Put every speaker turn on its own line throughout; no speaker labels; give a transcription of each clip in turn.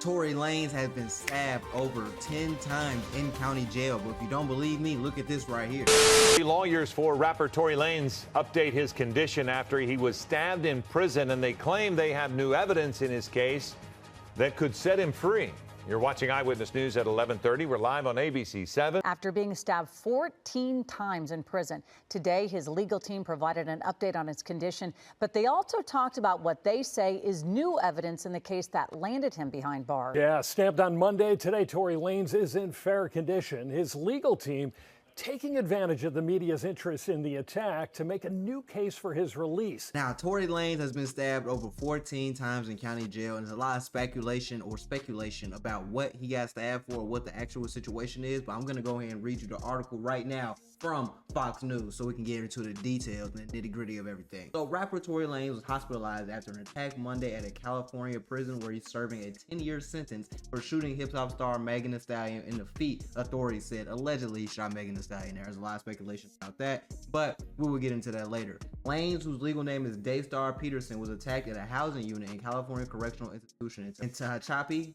Tory Lanez has been stabbed over 10 times in county jail. But if you don't believe me, look at this right here.
Lawyers for rapper Tory Lanez update his condition after he was stabbed in prison, and they claim they have new evidence in his case that could set him free. You're watching Eyewitness News at 11:30. We're live on ABC 7.
After being stabbed 14 times in prison, today his legal team provided an update on his condition, but they also talked about what they say is new evidence in the case that landed him behind bars.
Yeah, stamped on Monday. Today, Tory Lanez is in fair condition. His legal team taking advantage of the media's interest in the attack to make a new case for his release.
Now, Tory Lanez has been stabbed over 14 times in county jail, and there's a lot of speculation about what he got stabbed for, what the actual situation is, but I'm going to go ahead and read you the article right now from Fox News so we can get into the details and the nitty-gritty of everything. So, rapper Tory Lanez was hospitalized after an attack Monday at a California prison where he's serving a 10-year sentence for shooting hip-hop star Megan Thee Stallion in the feet, authorities said. Allegedly, he shot Megan Thee Stallion. There's a lot of speculation about that, but we will get into that later. Lanez, whose legal name is Daystar Peterson, was attacked at a housing unit in California Correctional Institution in Tehachapi,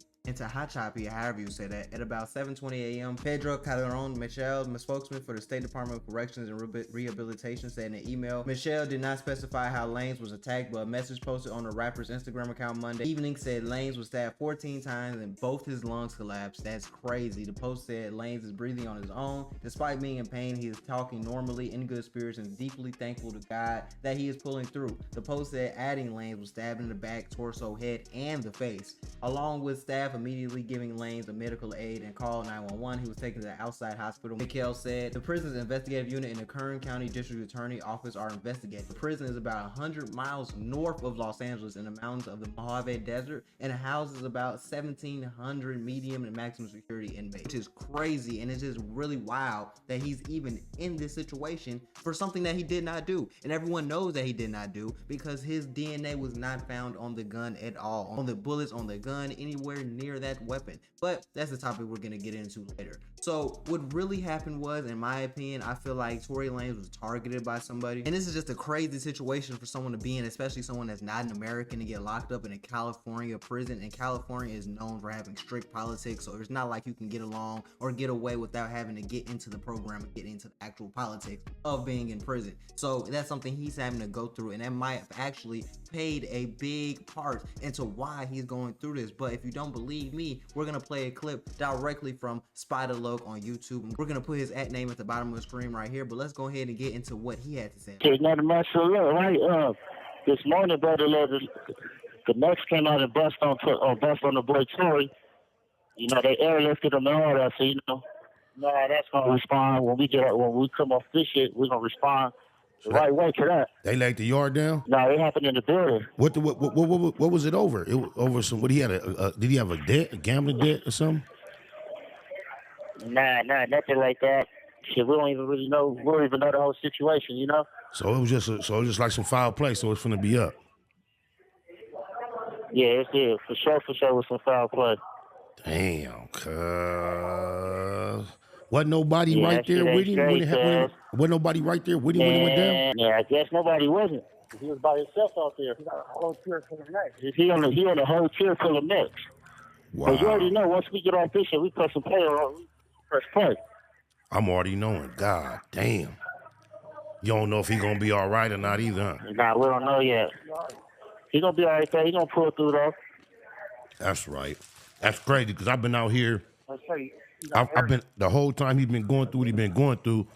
however you say that, at about 7:20 a.m. Pedro Calderon Michel, spokesman for the State Department of Corrections and Rehabilitation, said in an email. Michel did not specify how Lanez was attacked, but a message posted on the rapper's Instagram account Monday evening said Lanez was stabbed 14 times and both his lungs collapsed. That's crazy. The post said Lanez is breathing on his own. Despite being in pain, he is talking normally, in good spirits, and deeply thankful to God that he is pulling through. The post said, adding Lanez was stabbed in the back, torso, head, and the face. Along with staff immediately giving Lanez a medical aid and called 911. He was taken to the outside hospital. Mikhail said the prison's investigative unit and the Kern County District Attorney Office are investigating. The prison is about 100 miles north of Los Angeles in the mountains of the Mojave Desert, and it houses about 1,700 medium and maximum security inmates, which is crazy, and it's just really wild that he's even in this situation for something that he did not do. And everyone knows that he did not do because his DNA was not found on the gun at all, on the bullets, on the gun, anywhere near that weapon. But that's the topic we're gonna get into later. So what really happened was, in my opinion, I feel like Tory Lanez was targeted by somebody, and this is just a crazy situation for someone to be in, especially someone that's not an American, to get locked up in a California prison. And California is known for having strict politics, so it's not like you can get along or get away without having to get into the program and get into the actual politics of being in prison. So that's something he's having to go through, and that might have actually played a big part into why he's going through this. But if you don't believe me, we're gonna play a clip directly from Spider Loc on YouTube. We're gonna put his @name at the bottom of the screen right here, but let's go ahead and get into what he had to say.
It's not a matter of love, right? This morning, brother, the next came out and bust on the boy Torey. You know, they airlifted him and all that, so you know, that's gonna respond when we come off this shit. We're gonna respond the right way to that.
They laid the yard down?
No, it happened in the building.
What was it over? It was over some. What he had did he have a debt, a gambling debt or something?
Nah, nothing like that. Shit, we don't even really know. We don't even know the whole situation, you know.
So it was just like some foul play. So it's finna be up.
Yeah, it's for sure with some foul play.
Damn, cuz. Wasn't nobody right there with him when it happened? Wasn't nobody right there with him when it went down?
Yeah, I guess nobody wasn't. He was by himself out there. He got a whole tier full of necks. He on a whole tier full of necks.
Wow.
But you already know, once we get off this shit, we press some play on. We press play.
I'm already knowing. God damn. You don't know if he gonna be all right or not either, huh?
Nah, we don't know yet. He gonna be all right there. He gonna pull through though.
That's right. That's crazy because I've been out here. I've been the whole time he's been going through what he's been going through.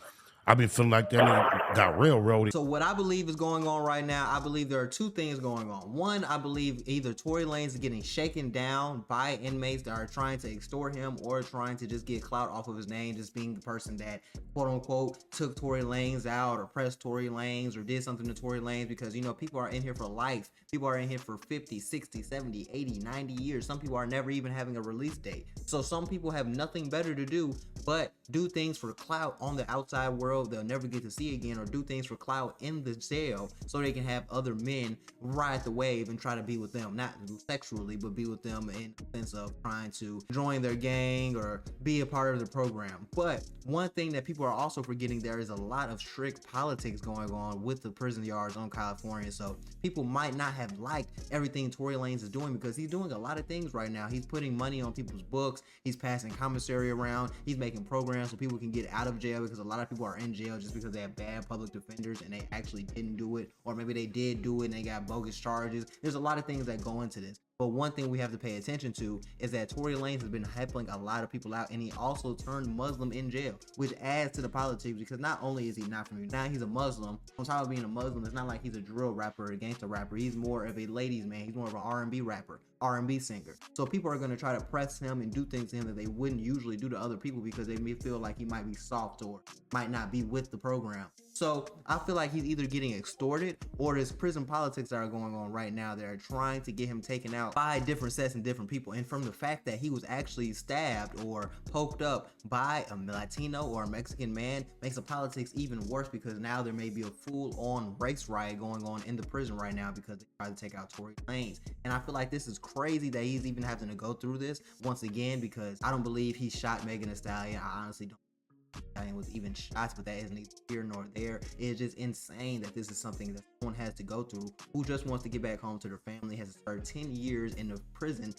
I've been feeling like that nigga got railroaded.
So what I believe is going on right now, I believe there are two things going on. One, I believe either Tory Lanez is getting shaken down by inmates that are trying to extort him or trying to just get clout off of his name, just being the person that, quote unquote, took Tory Lanez out or pressed Tory Lanez or did something to Tory Lanez, because, you know, people are in here for life. People are in here for 50, 60, 70, 80, 90 years. Some people are never even having a release date. So some people have nothing better to do but do things for clout on the outside world they'll never get to see again, or do things for clout in the jail so they can have other men ride the wave and try to be with them, not sexually, but be with them in the sense of trying to join their gang or be a part of the program. But one thing that people are also forgetting, there is a lot of strict politics going on with the prison yards on California. So people might not have liked everything Tory Lanez is doing, because he's doing a lot of things right now. He's putting money on people's books, he's passing commissary around, he's making programs so people can get out of jail, because a lot of people are in jail just because they have bad public defenders and they actually didn't do it, or maybe they did do it and they got bogus charges. There's a lot of things that go into this. But one thing we have to pay attention to is that Tory Lanez has been helping a lot of people out, and he also turned Muslim in jail, which adds to the politics, because not only is he not from here, now he's a Muslim. On top of being a Muslim, it's not like he's a drill rapper or a gangster rapper. He's more of a ladies man. He's more of an R&B rapper, R&B singer. So people are going to try to press him and do things to him that they wouldn't usually do to other people, because they may feel like he might be soft or might not be with the program. So I feel like he's either getting extorted, or there's prison politics that are going on right now that are trying to get him taken out by different sets and different people. And from the fact that he was actually stabbed or poked up by a Latino or a Mexican man makes the politics even worse, because now there may be a full-on race riot going on in the prison right now because they try to take out Tory Lanez. And I feel like this is crazy that he's even having to go through this once again, because I don't believe he shot Megan Thee Stallion. I honestly don't. It was even shots, but that isn't neither here nor there. It's just insane that this is something that someone has to go through who just wants to get back home to their family, has to serve 10 years in the prison,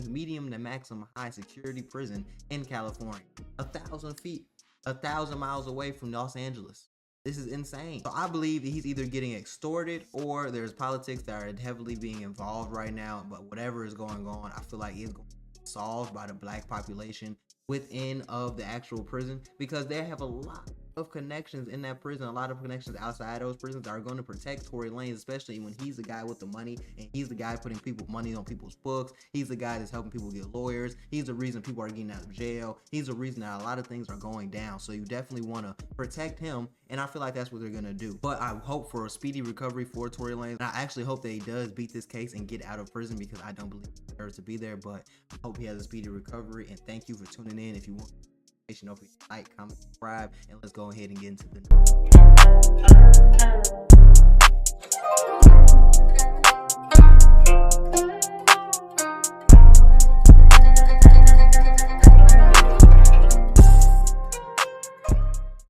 medium to maximum high security prison in California, 1,000 feet, 1,000 miles away from Los Angeles. This is insane. So I believe that he's either getting extorted, or there's politics that are heavily being involved right now. But whatever is going on, I feel like it's going to be solved by the black population within of the actual prison, because they have a lot of connections in that prison, a lot of connections outside those prisons that are going to protect Tory Lanez, especially when he's the guy with the money, and he's the guy putting money on people's books. He's the guy that's helping people get lawyers. He's the reason people are getting out of jail. He's the reason that a lot of things are going down. So you definitely want to protect him, and I feel like that's what they're going to do. But I hope for a speedy recovery for Tory Lanez. And I actually hope that he does beat this case and get out of prison, because I don't believe he deserves to be there, but I hope he has a speedy recovery. And thank you for tuning in. If you want information, don't forget to like, comment, subscribe, and let's go ahead and get into the